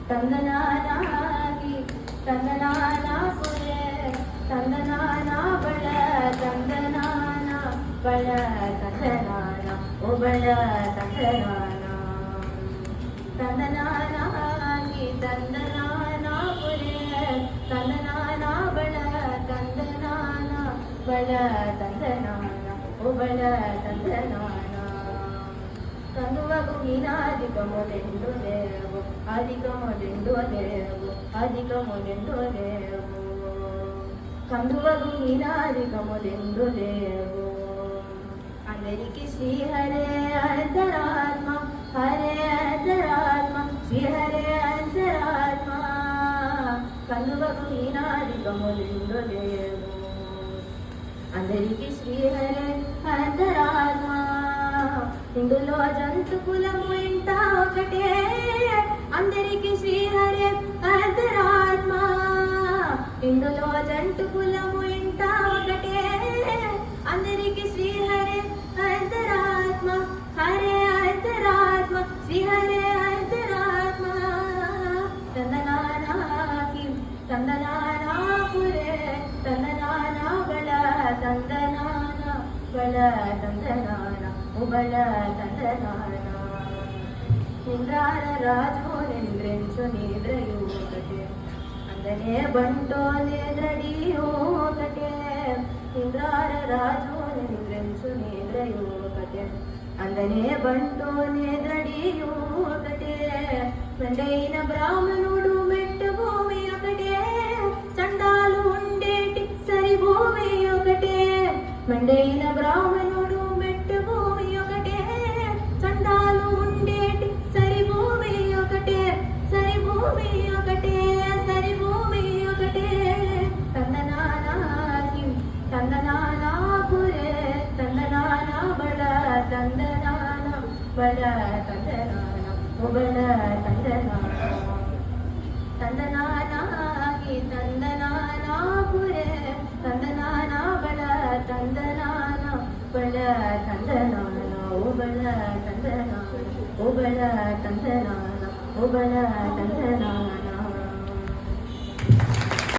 ತಂದನಾನಾಗಿ ತಂದನಾನ ಪುರೆ ತಂದನಾನ ಬಳ ತಂದನಾನ ಬಳ ತಂದನಾನ ಓ ಬಳ ತಂದನಾನ ತಂದನಾನಾಗಿ ತಂದನಾನ ಪುರೆ ತಂದನಾನ ಬಳ ತಂದನಾನ ಬಳ ತಂದನಾನ ಓ ಬಳ ತಂದನಾನ కందువగు హీనాధికము రెండు దేవు అధికము రెండు దేవు అధికము రెండు దేవు కందువగు హీనాధికము రెండు దేవు అందరికి శ్రీహరే అంతరాత్మ హరే అంతరాత్మ శ్రీహరే అంతరాత్మ కందువగు హీనాధికము రెండు దేవు అందరికి శ్రీహరే అంతరాత్మ ఇందులో జంతు కులము ఇంత ఒకటే అందరికి శ్రీహరే అంతరాత్మ ఇందులో జంతు కులము ఇంత ఒకటే అందరికి శ్రీహరే అంతరాత్మ హరే అంతరాత్మ శ్రీహరే అంతరాత్మ తందనానాకి తందనానా పురే తందనానా బళ తందనాన బళ తందనాన బళ తందనాన ఇంద్రార రాజు నింద్రించు నిద్రయు ఒకటే అందనే బంటో నిద్రడియు ఒకటే ఇంద్రార రాజు నింద్రించు నిద్రయు ఒకటే అందనే బంటో నిద్రడియు ఒకటే మెండైన బ్రాహ్మణుడు మెట్టు భూమి ఒకటే చండాలు ఉండేటి సరి భూమి ఒకటే మెండైన బ్రాహ్మణుడు మెట్టు భూమి ఒకటే చండాలు ఉండేటి సరి భూమి ఒకటే సరి భూమి ఒకటే సరి భూమి ఒకటే తందనానాకి తందనానా పురే తందనానా బళ తందనాన బళ తందనాన బళ తందనాన తందనానాకి తందనానా పురే తందనానా బళ తందనాన బళ తందనాన ఓ బళ తందనాన ఓ బళ తందనాన ఓ బళ తందనాన